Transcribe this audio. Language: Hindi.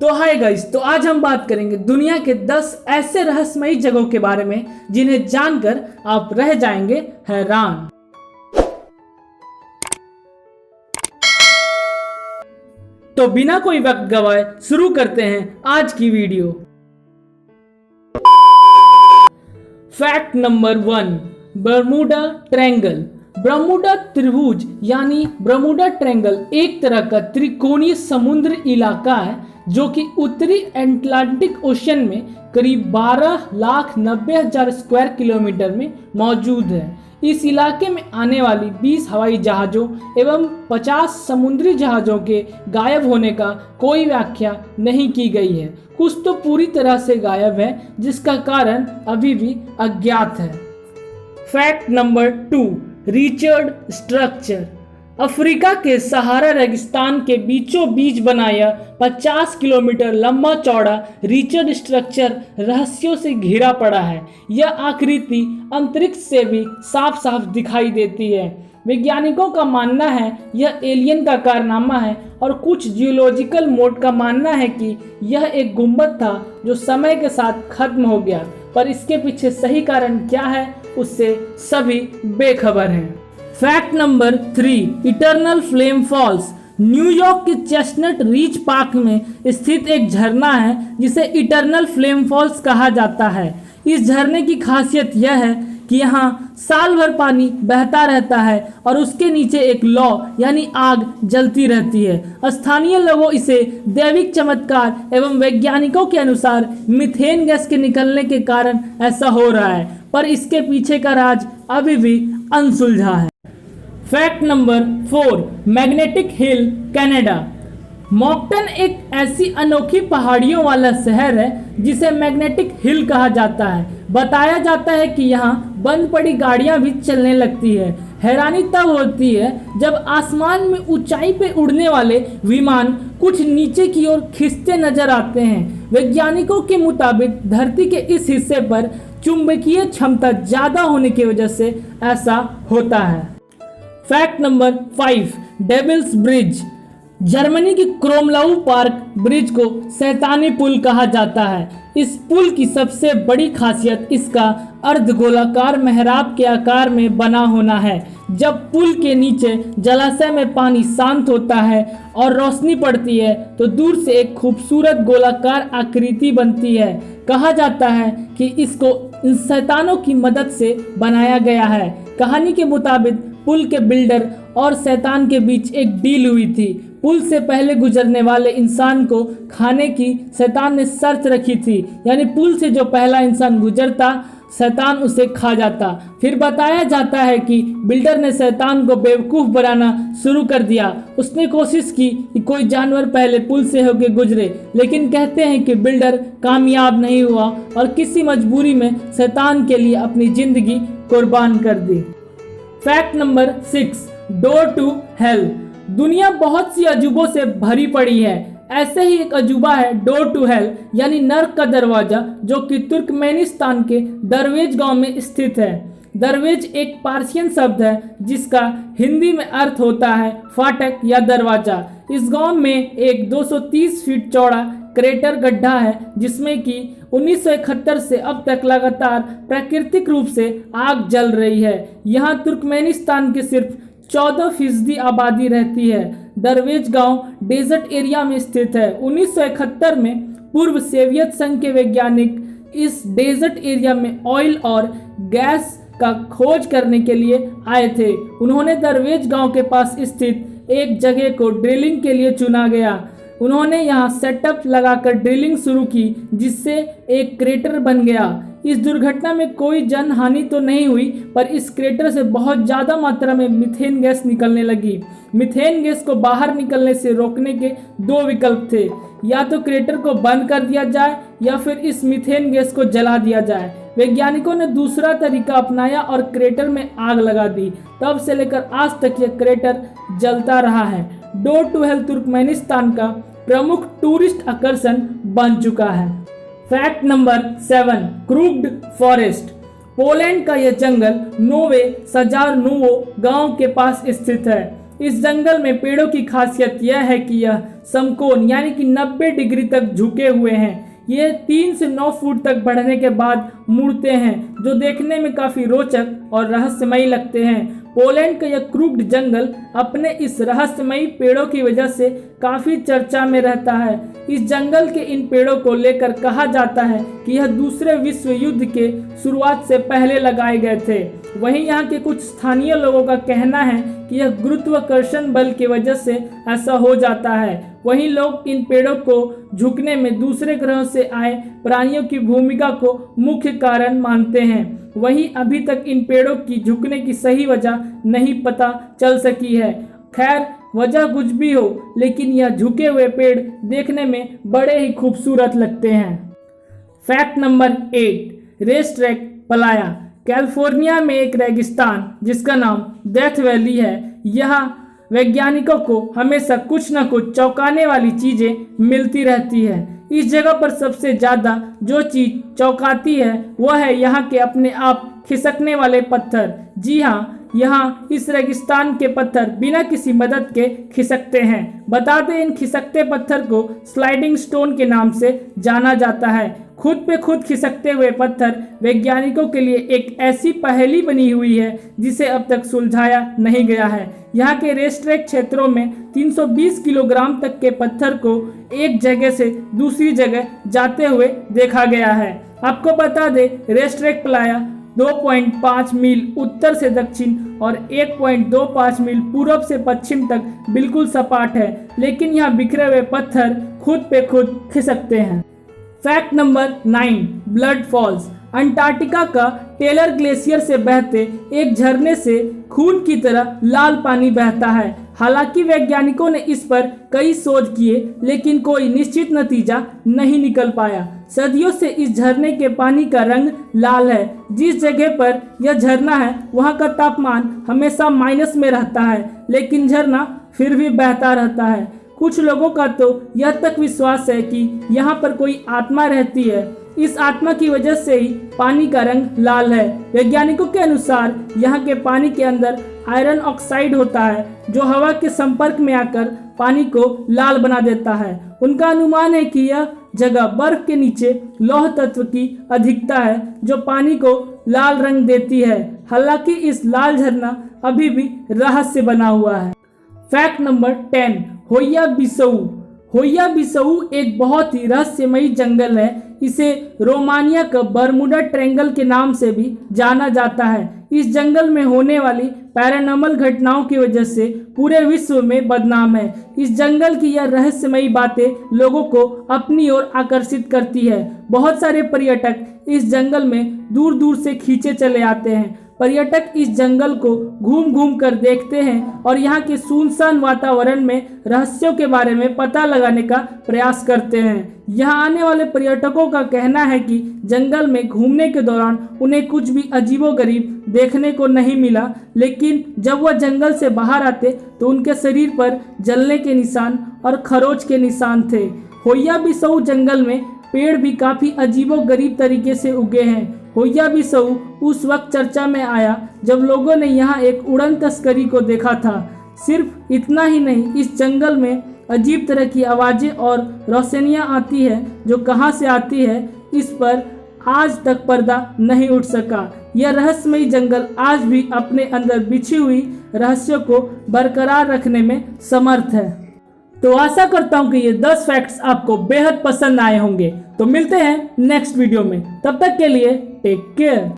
तो हाय गाइस, तो आज हम बात करेंगे दुनिया के 10 ऐसे रहस्यमयी जगहों के बारे में जिन्हें जानकर आप रह जाएंगे हैरान। तो बिना कोई वक्त गवाए शुरू करते हैं आज की video. Fact number 1, Bermuda triangle. Bermuda त्रिभुज यानी बर्मुडा ट्रायंगल एक तरह का त्रिकोणीय समुद्र इलाका है जो कि उत्तरी अटलांटिक ओशन में करीब 12,90,000 स्क्वायर किलोमीटर में मौजूद है। इस इलाके में आने वाली 20 हवाई जहाज़ों एवं 50 समुद्री जहाज़ों के गायब होने का कोई व्याख्या नहीं की गई है। कुछ तो पूरी तरह से गायब है जिसका कारण अभी भी अज्ञात है। Fact number 2, Richard structure. Africa के सहारा रेगिस्तान के बीचों बीच बना यह 50 किलोमीटर लंबा चौड़ा रिचर्ड स्ट्रक्चर रहस्यों से घिरा पड़ा है। यह आकृति अंतरिक्ष से भी साफ साफ दिखाई देती है। वैज्ञानिकों का मानना है यह एलियन का कारनामा है और कुछ जियोलॉजिकल मोड का मानना है कि यह एक गुंबद था जो समय के साथ खत्म हो गया, पर इसके पीछे सही कारण क्या है उससे सभी बेखबर हैं। Fact number 3, Eternal Flame Falls. New York के चेस्टनट रीच पार्क में स्थित एक झरना है जिसे इटर्नल फ्लेम फॉल्स कहा जाता है। इस झरने की खासियत यह है कि यहाँ साल भर पानी बहता रहता है और उसके नीचे एक लौ यानी आग जलती रहती है। स्थानीय लोगों इसे दैविक चमत्कार एवं वैज्ञानिकों के अनुसार मीथेन गैस के निकलने के कारण ऐसा हो रहा है, पर इसके पीछे का राज अभी भी अनसुलझा है। Fact number 4, magnetic hill Canada. मॉकटन एक ऐसी अनोखी पहाड़ियों वाला शहर है जिसे मैग्नेटिक हिल कहा जाता है। बताया जाता है कि यहाँ बंद पड़ी गाड़ियाँ भी चलने लगती है। हैरानी तब होती है जब आसमान में ऊंचाई पे उड़ने वाले विमान कुछ नीचे की ओर खिंचते नजर आते हैं। वैज्ञानिकों के मुताबिक धरती के इस हिस्से पर चुंबकीय क्षमता ज़्यादा होने की वजह से ऐसा होता है। Fact number 5, Devil's Bridge. Germany की क्रोमलाउ पार्क ब्रिज को शैतानी पुल कहा जाता है। इस पुल की सबसे बड़ी खासियत इसका अर्धगोलाकार मेहराब के आकार में बना होना है। जब पुल के नीचे जलाशय में पानी शांत होता है और रोशनी पड़ती है तो दूर से एक खूबसूरत गोलाकार आकृति बनती है। कहा जाता है कि इसको इन शैतानों की मदद से बनाया गया है। कहानी के मुताबिक पुल के बिल्डर और शैतान के बीच एक डील हुई थी। पुल से पहले गुजरने वाले इंसान को खाने की शैतान ने शर्त रखी थी, यानी पुल से जो पहला इंसान गुजरता शैतान उसे खा जाता। फिर बताया जाता है कि बिल्डर ने शैतान को बेवकूफ़ बनाना शुरू कर दिया। उसने कोशिश की कि कोई जानवर पहले पुल से होकर गुजरे, लेकिन कहते हैं कि बिल्डर कामयाब नहीं हुआ और किसी मजबूरी में शैतान के लिए अपनी ज़िंदगी कुर्बान कर दी। Fact number 6, door to hell. दुनिया बहुत सी अजूबों से भरी पड़ी है। ऐसे ही एक अजूबा है डोर टू हेल यानी नर्क का दरवाजा, जो कि तुर्कमेनिस्तान के दरवेज गांव में स्थित है। दरवेज एक पार्सियन शब्द है जिसका हिंदी में अर्थ होता है फाटक या दरवाजा। इस गांव में एक 230 फीट चौड़ा क्रेटर गड्ढा है जिसमें कि 1971 से अब तक लगातार प्राकृतिक रूप से आग जल रही है। यहाँ तुर्कमेनिस्तान के सिर्फ 14% आबादी रहती है। दरवेज गांव डेजर्ट एरिया में स्थित है। 1971 में पूर्व सोवियत संघ के वैज्ञानिक इस डेजर्ट एरिया में ऑयल और गैस का खोज करने के लिए आए थे। उन्होंने दरवेज गांव के पास स्थित एक जगह को ड्रिलिंग के लिए चुना गया। उन्होंने यहाँ सेटअप लगाकर ड्रिलिंग शुरू की जिससे एक क्रेटर बन गया। इस दुर्घटना में कोई जनहानि तो नहीं हुई, पर इस क्रेटर से बहुत ज़्यादा मात्रा में मीथेन गैस निकलने लगी। मीथेन गैस को बाहर निकलने से रोकने के 2 विकल्प थे, या तो क्रेटर को बंद कर दिया जाए या फिर इस मीथेन गैस को जला दिया जाए। वैज्ञानिकों ने दूसरा तरीका अपनाया और क्रेटर में आग लगा दी। तब से लेकर आज तक यह क्रेटर जलता रहा है। डोर टू हेल तुर्कमेनिस्तान का प्रमुख टूरिस्ट आकर्षण बन चुका है। Fact number 7, crooked forest. Poland का यह जंगल नोवे सजारनोवो गांव के पास स्थित है। इस जंगल में पेड़ों की खासियत यह है कि यह समकोण यानी कि 90 डिग्री तक झुके हुए हैं। ये 3 से 9 फुट तक बढ़ने के बाद मुड़ते हैं, जो देखने में काफी रोचक और रहस्यमयी लगते हैं। पोलैंड का यह क्रूक्ड जंगल अपने इस रहस्यमयी पेड़ों की वजह से काफी चर्चा में रहता है। इस जंगल के इन पेड़ों को लेकर कहा जाता है कि यह दूसरे विश्व युद्ध के शुरुआत से पहले लगाए गए थे। वहीं यहाँ के कुछ स्थानीय लोगों का कहना है कि यह गुरुत्वाकर्षण बल की वजह से ऐसा हो जाता है। वहीं लोग इन पेड़ों को झुकने में दूसरे ग्रहों से आए प्राणियों की भूमिका को मुख्य कारण मानते हैं। वहीं अभी तक इन पेड़ों की झुकने की सही वजह नहीं पता चल सकी है। खैर, वजह कुछ भी हो, लेकिन यह झुके हुए पेड़ देखने में बड़े ही खूबसूरत लगते हैं। Fact number 8, race track playa. California में एक रेगिस्तान जिसका नाम डेथ वैली है। यहाँ वैज्ञानिकों को हमेशा कुछ न कुछ चौंकाने वाली चीजें मिलती रहती है। इस जगह पर सबसे ज्यादा जो चीज चौंकाती है वह है यहाँ के अपने आप खिसकने वाले पत्थर। जी हाँ, यहाँ इस रेगिस्तान के पत्थर बिना किसी मदद के खिसकते हैं। बता दें, इन खिसकते पत्थर को स्लाइडिंग स्टोन के नाम से जाना जाता है। खुद पे खुद खिसकते हुए पत्थर वैज्ञानिकों के लिए एक ऐसी पहेली बनी हुई है जिसे अब तक सुलझाया नहीं गया है। यहाँ के रेस ट्रैक क्षेत्रों में 320 किलोग्राम तक के पत्थर को एक जगह से दूसरी जगह जाते हुए देखा गया है। आपको बता दें, रेस ट्रैक पलाया 2.5 मील उत्तर से दक्षिण और 1.25 मील पूर्व से पश्चिम तक बिल्कुल सपाट है, लेकिन यहाँ बिखरे हुए पत्थर खुद पे खुद खिसकते हैं। Fact number 9, Blood Falls. Antarctica का टेलर ग्लेशियर से बहते एक झरने से खून की तरह लाल पानी बहता है। हालांकि वैज्ञानिकों ने इस पर कई शोध किए, लेकिन कोई निश्चित नतीजा नहीं निकल पाया। सदियों से इस झरने के पानी का रंग लाल है। जिस जगह पर यह झरना है वहां का तापमान हमेशा माइनस में रहता है, लेकिन झरना फिर भी बहता रहता है। कुछ लोगों का तो यह तक विश्वास है कि यहाँ पर कोई आत्मा रहती है। इस आत्मा की वजह से ही पानी का रंग लाल है। वैज्ञानिकों के अनुसार यहाँ के पानी के अंदर आयरन ऑक्साइड होता है, जो हवा के संपर्क में आकर पानी को लाल बना देता है। उनका अनुमान है कि यह जगह बर्फ के नीचे लौह तत्व की अधिकता है, जो पानी को लाल रंग देती है। हालांकि इस लाल झरना अभी भी रहस्य बना हुआ है। फैक्ट नंबर 10, होया बिसऊ। होया बिसऊ एक बहुत ही रहस्यमयी जंगल है। इसे रोमानिया का बर्मुडा ट्रायंगल के नाम से भी जाना जाता है। इस जंगल में होने वाली पैरानॉर्मल घटनाओं की वजह से पूरे विश्व में बदनाम है। इस जंगल की यह रहस्यमयी बातें लोगों को अपनी ओर आकर्षित करती है। बहुत सारे पर्यटक इस जंगल में दूर दूर से खींचे चले आते हैं। पर्यटक इस जंगल को घूम घूम कर देखते हैं और यहाँ के सुनसान वातावरण में रहस्यों के बारे में पता लगाने का प्रयास करते हैं। यहाँ आने वाले पर्यटकों का कहना है कि जंगल में घूमने के दौरान उन्हें कुछ भी अजीबोगरीब देखने को नहीं मिला, लेकिन जब वह जंगल से बाहर आते तो उनके शरीर पर जलने के निशान और खरोच के निशान थे। होया बिसऊ जंगल में पेड़ भी काफी अजीबोगरीब तरीके से उगे हैं। होया बिसऊ उस वक्त चर्चा में आया जब लोगों ने यहाँ एक उड़न तस्करी को देखा था। सिर्फ इतना ही नहीं, इस जंगल में अजीब तरह की आवाजें और रोशनियाँ आती है, जो कहाँ से आती है इस पर आज तक पर्दा नहीं उठ सका। यह रहस्यमयी जंगल आज भी अपने अंदर बिछी हुई रहस्यों को बरकरार रखने में समर्थ है। तो आशा करता हूँ कि ये 10 फैक्ट्स आपको बेहद पसंद आए होंगे। तो मिलते हैं नेक्स्ट वीडियो में, तब तक के लिए टेक केयर।